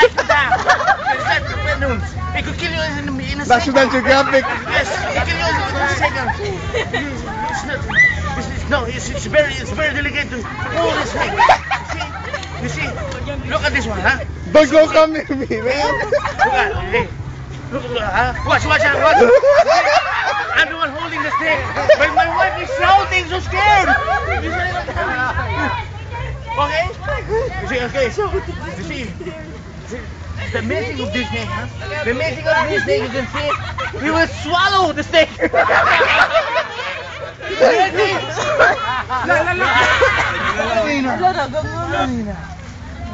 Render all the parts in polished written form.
Write it down. It could kill you in a second. National Geographic. Yes, it could kill you in a second. It's very delicate to hold this thing. You see? Look at this one, huh? Don't go come near me, man. Look at it. Hey. Look, huh? Watch. I'm the one holding this thing. But my wife is shouting, so scared. Okay? Okay, so, you see, the making of this snake, huh? The making of this snake, you can see, we will swallow the snake.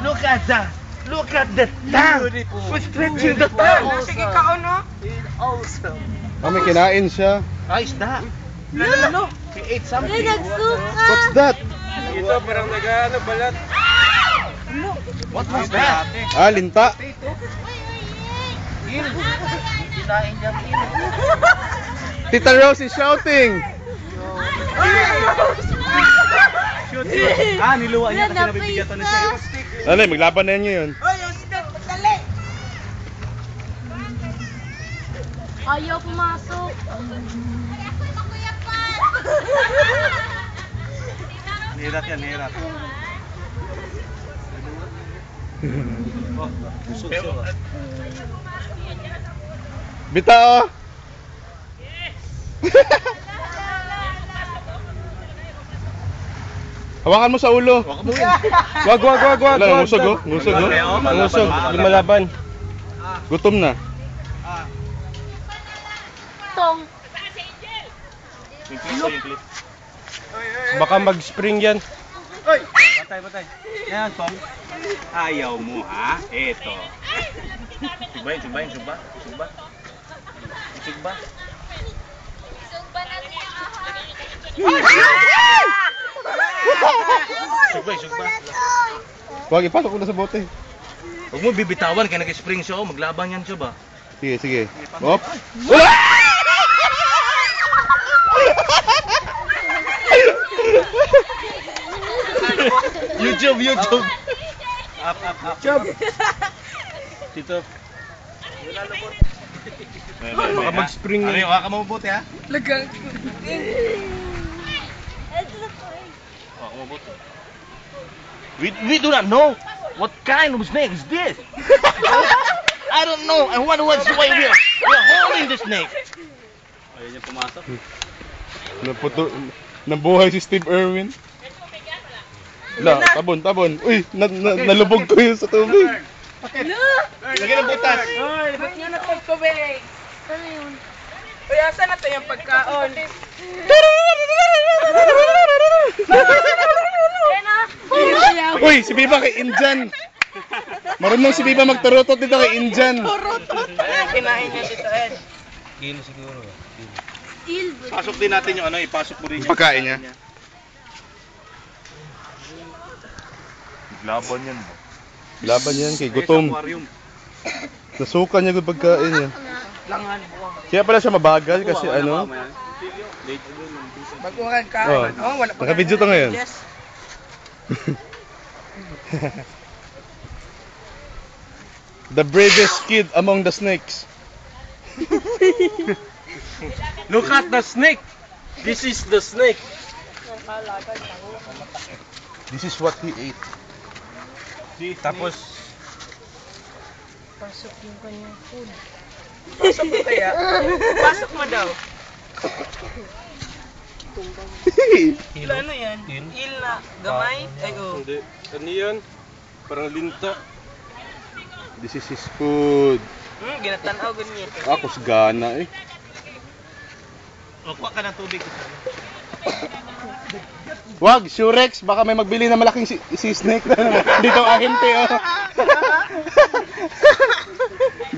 Look at that. Look at the tongue. We're stretching the tongue. Sige ka, no? Awesome. Oh, may kinain siya. Ah, is that? No. He ate something. What's that? Ito, parang nag-ano, balat. What was that? Ah, linta. Kinain niya. Tita Rose is shouting. Ah, niluwa niya kasi nabibigyan to na siya. Ano, maglaban na niyo yun. Hoy, yung sida, dali! Ayaw pumasok. Nihirap yan, nihirap. Oh, busog siya ba? Bita, oh. Hawakan mo sa ulo. Hawakan mo yun. Wag. Wala, ngusog, oh. Ngusog, oh. Ngusog. Lumalaban. Gutom na. Tong. Yung clip. Baka mag-spring yan. Patay. Yan, Tom. Ayaw mo, ha? Eto. Sugba. Sugba. Wag, ipasok ko na sa bote. Huwag mo bibitawan kaya nag-spring siya. Maglaban yan siya ba? Sige. Op. YouTube. Up. Tito. Baka mag-spring Ano yung waka mo mabuti, ha? Lagang. Waka mo mabuti. We do not know what kind of snake is this. I don't know. I wonder what's the way we're holding the snake. Ayaw niya pumasok. Nabuhay si Steve Irwin. La, tabon. Uy, nalubog ko yun sa tubig. Lagyan ng butas. Hoy, ba't nyo natagkubig? Ano yun? Uy, asan na to yung pagkaon? Uy, si Biba kay Injan. Marunong si Biba magturutot dito kay Injan. Ay, kinain niya dito, Ed. Kilo siguro. Il. Pasok din natin yung ano, ipasok mo rin Yung pagkain niya. Laban yan. Laban yan kay gutom. Nasuka niya yung pagkain niya. Langan. Kaya pala siya mabagal kasi ano. Baguhan ka. Oh, Wala pa. naka-video to ngayon. Yes. The bravest kid among the snakes. Look at the snake. This is the snake. This is what he ate. Tapos, Pasok yung kanyang food. Pasok mo kaya? Pasok mo daw. Il ano yan? Il na gamay? Ay, oh. hindi. Ano yan? Parang linta. This is his food. Ginatanaw ganyan. Ako gana eh. Kuha ka ng tubig. Wag, Surex, baka may magbili na malaking si snake dito ahente oh.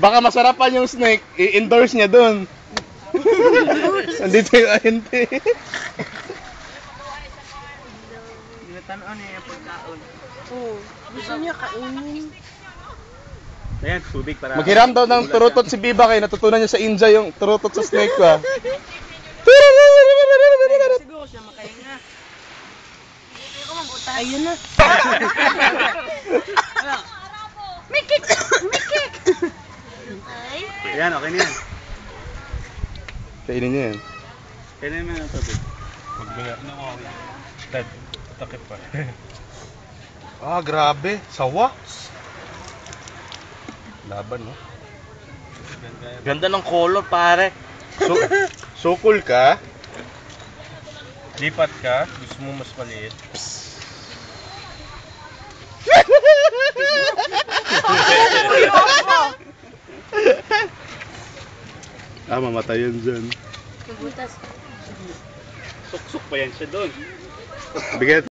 Baka masarapan yung snake, i-endorse niya doon. Nandito yung ahente. Ginatanaw niya yung pagkaon. Oo. Gusto niya kainin. Ayan, tubig para... Maghiram daw ng turutot si Biba kay natutunan niya sa India yung turutot sa snake ko. Siguro siya makahinga. Ayun na. May kit! Ayan, okay na yan. Kainin niya yan. Kainin mo na ito, babe. Huwag mo na. Dad, takip pa. Ah, grabe. Sawa. Laban, no? Ganda ng color, pare. So, sukol ka. Lipat ka, gusto mo mas maliit. Ah, mamatay yan dyan. Nabutas. Suksok pa yan siya doon. Bigat.